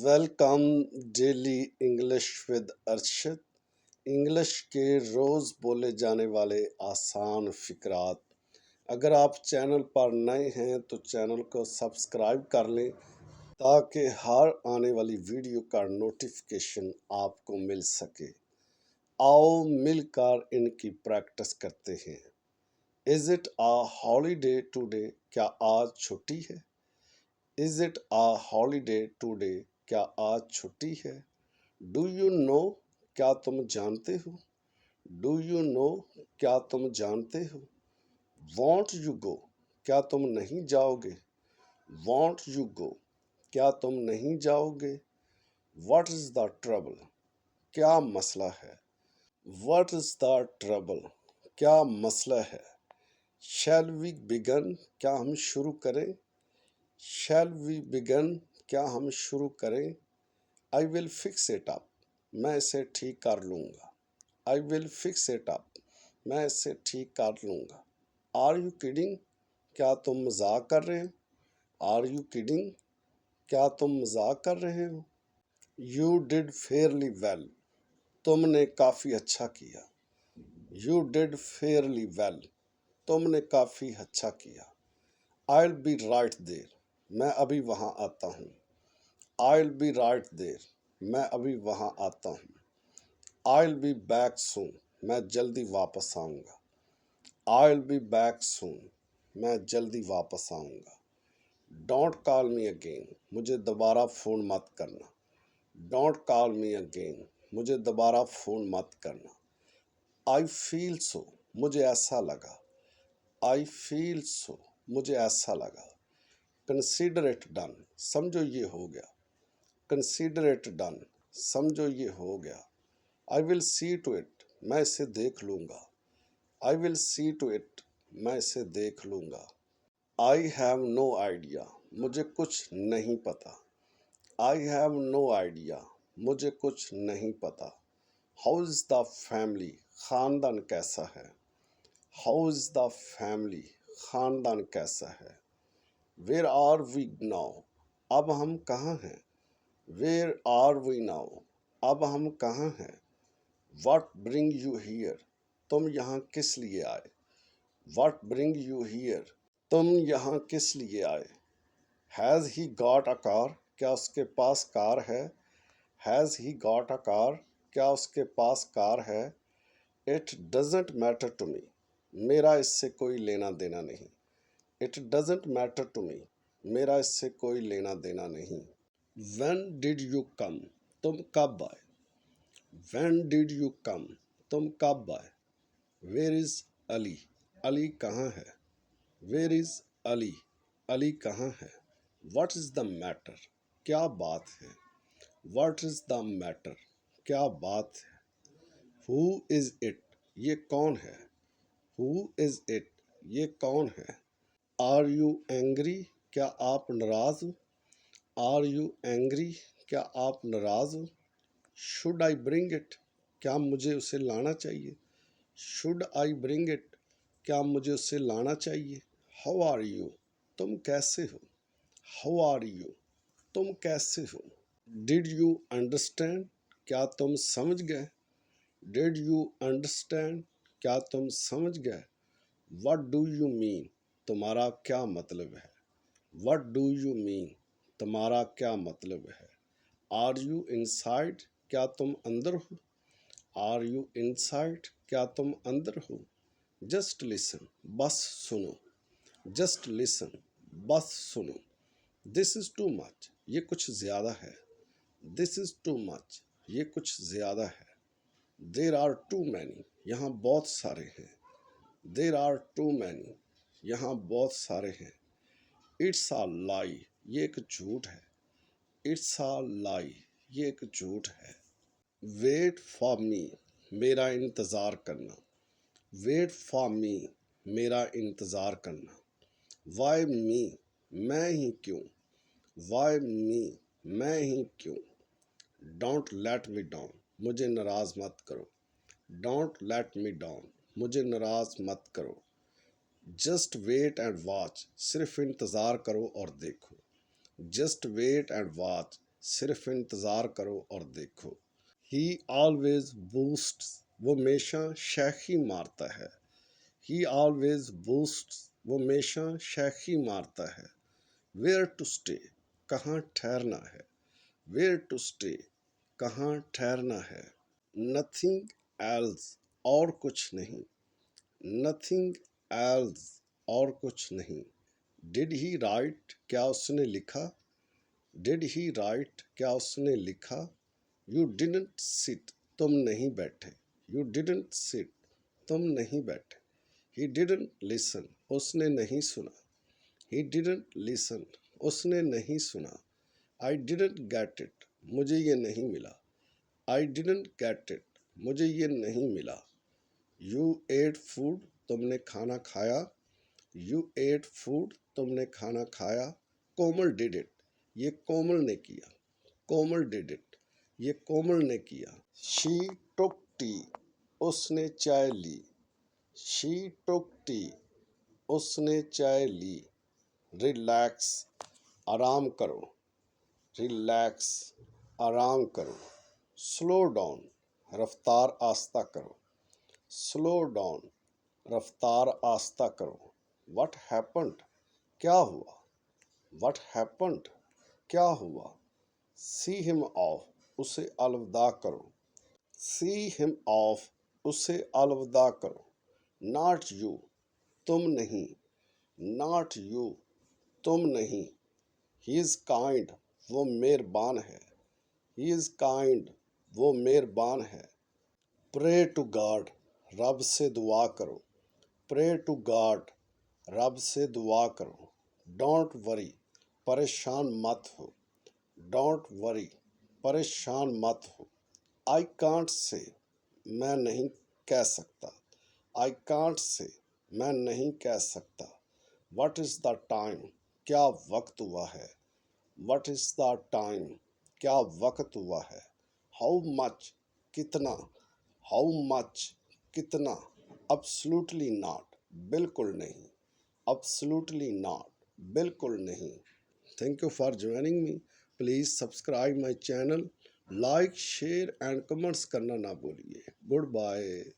Welcome daily English with Arshad. English کے روز بولے جانے والے آسان فقرات۔ اگر آپ چینل پر نئے ہیں تو چینل کو سبسکرائب کر لیں تاکہ ہر آنے والی ویڈیو کا نوٹیفیکیشن آپ کو مل سکے۔ آؤ مل کر ان کی پریکٹس کرتے ہیں۔ Is it a holiday today? کیا آج چھٹی ہے؟ Is it a holiday today? کیا آج چھٹی ہے؟ Do you know? کیا تم جانتے ہو؟ Do you know? کیا تم جانتے ہو؟ Want you go? کیا تم نہیں جاؤ گے؟ Want you go? کیا تم نہیں جاؤ گے؟ What is the trouble? کیا مسئلہ ہے؟ What is the trouble? کیا مسئلہ ہے؟ شیل وی بگن؟ کیا ہم شروع کریں؟ شیل وی بگن؟ کیا ہم شروع کریں؟ آئی ول فکس اٹ اپ؟ میں اسے ٹھیک کر لوں گا۔ آئی ول فکس اٹ اپ؟ میں اسے ٹھیک کر لوں گا۔ Are you kidding? کیا تم مذاق کر رہے ہو؟ Are you kidding? کیا تم مذاق کر رہے ہو؟ You did fairly well? تم نے کافی اچھا کیا۔ You did fairly well? تم نے کافی اچھا کیا۔ I'll be right there؟ میں ابھی وہاں آتا ہوں۔ I'll be right there؟ میں ابھی وہاں آتا ہوں۔ I'll be back soon؟ میں جلدی واپس آؤں گا۔ I'll be back soon؟ میں جلدی واپس آؤں گا۔ Don't call me again؟ مجھے دوبارہ فون مت کرنا۔ Don't call me again؟ مجھے دوبارہ فون مت کرنا۔ I feel so؟ مجھے ایسا لگا۔ I feel so؟ مجھے ایسا لگا۔ Consider it done؟ سمجھو یہ ہو گیا۔ Consider it done؟ سمجھو یہ ہو گیا۔ I will see to it؟ میں اسے دیکھ لوں گا۔ I will see to it؟ میں اسے دیکھ لوں گا۔ I have no idea؟ مجھے کچھ نہیں پتا۔ I have no idea؟ مجھے کچھ نہیں پتا۔ How is the family؟ خاندان کیسا ہے؟ How is the family؟ خاندان کیسا ہے؟ Where are we now؟ اب ہم کہاں ہیں؟ Where are we now؟ اب ہم کہاں ہیں؟ What bring you here؟ تم یہاں کس لیے آئے؟ What bring you here؟ تم یہاں کس لیے آئے؟ Has he got a car؟ کیا اس کے پاس کار ہے؟ Has he got a car؟ کیا اس کے پاس کار ہے؟ It doesn't matter to me؟ میرا اس سے کوئی لینا دینا نہیں۔ It doesn't matter to me؟ میرا اس سے کوئی لینا دینا نہیں۔ When did you come؟ تم کب آئے؟ When did you come؟ تم کب آئے؟ Where is Ali؟ علی کہاں ہے؟ Where is Ali؟ علی کہاں ہے؟ What is the matter؟ کیا بات ہے؟ What is the matter؟ کیا بات ہے؟ Who is it؟ یہ کون ہے؟ Who is it؟ یہ کون ہے؟ Are you angry؟ کیا آپ ناراض ہو؟ Are you angry؟ کیا آپ ناراض ہو؟ Should I bring it؟ کیا مجھے اسے لانا چاہیے؟ Should I bring it؟ کیا مجھے اسے لانا چاہیے؟ How are you؟ تم کیسے ہو؟ How are you؟ تم کیسے ہو؟ Did you understand؟ کیا تم سمجھ گئے؟ Did you understand؟ کیا تم سمجھ گئے؟ What do you mean؟ تمہارا کیا مطلب ہے؟ What do you mean؟ تمہارا کیا مطلب ہے؟ Are you inside؟ کیا تم اندر ہو؟ Are you inside؟ کیا تم اندر ہو؟ Just listen؟ بس سنو۔ Just listen؟ بس سنو۔ This is too much؟ یہ کچھ زیادہ ہے۔ This is too much؟ یہ کچھ زیادہ ہے۔ There are too many؟ یہاں بہت سارے ہیں۔ There are too many؟ یہاں بہت سارے ہیں۔ It's a lie؟ یہ ایک جھوٹ ہے۔ It's a lie؟ یہ ایک جھوٹ ہے۔ Wait for me؟ میرا انتظار کرنا۔ Wait for me؟ میرا انتظار کرنا۔ Why me؟ میں ہی کیوں؟ Why me؟ میں ہی کیوں؟ Don't let me down؟ مجھے ناراض مت کرو۔ Don't let me down؟ مجھے ناراض مت کرو۔ Just wait and watch؟ صرف انتظار کرو اور دیکھو۔ Just wait and watch؟ صرف انتظار کرو اور دیکھو. He always boasts. وہ ہمیشہ شیخی مارتا ہے. He always boasts. وہ ہمیشہ شیخی مارتا ہے. Where to stay. کہاں ٹھہرنا ہے. Where to stay. کہاں ٹھہرنا ہے. Nothing else. اور کچھ نہیں. Nothing else. اور کچھ نہیں. Did he write. کیا اس نے لکھا. Did he write. کیا اس نے لکھا. You didn't sit. تم نہیں بیٹھے. You didn't sit. تم نہیں بیٹھے. He didn't listen. اس نے نہیں سنا. He didn't listen. اس نے نہیں سنا. I didn't get it. مجھے یہ نہیں ملا. I didn't get it. مجھے یہ نہیں ملا. You ate food. تم نے کھانا کھایا. You ate food. تم نے کھانا کھایا. کومل did it. یہ کومل نے کیا. کومل did it. یہ کومل نے کیا. She took tea. اس نے چائے لی. She took tea. اس نے چائے لی. Relax. آرام کرو. Relax. آرام کرو. Slow down. رفتار آہستہ کرو. Slow down. رفتار آہستہ کرو. What happened. کیا ہوا. What happened. کیا ہوا. See him off. اسے الوداع کرو. See him off. اسے الوداع کرو. Not you. تم نہیں. Not you. تم نہیں. He is kind. وہ مہربان ہے. He is kind. وہ مہربان ہے. Pray to God. رب سے دعا کرو. Pray to God. رب سے دعا کرو. Don't worry. پریشان مت ہو. Don't worry. پریشان مت ہو. I can't say. میں نہیں کہہ سکتا. I can't say. میں نہیں کہہ سکتا. What is the time. کیا وقت ہوا ہے. What is the time. کیا وقت ہوا ہے. How much. کتنا. How much. کتنا. Absolutely not. بالکل نہیں. Absolutely not. بالکل نہیں. Thank you for joining me. Please subscribe my channel. Like, share and comments کرنا نہ بھولیے. Goodbye.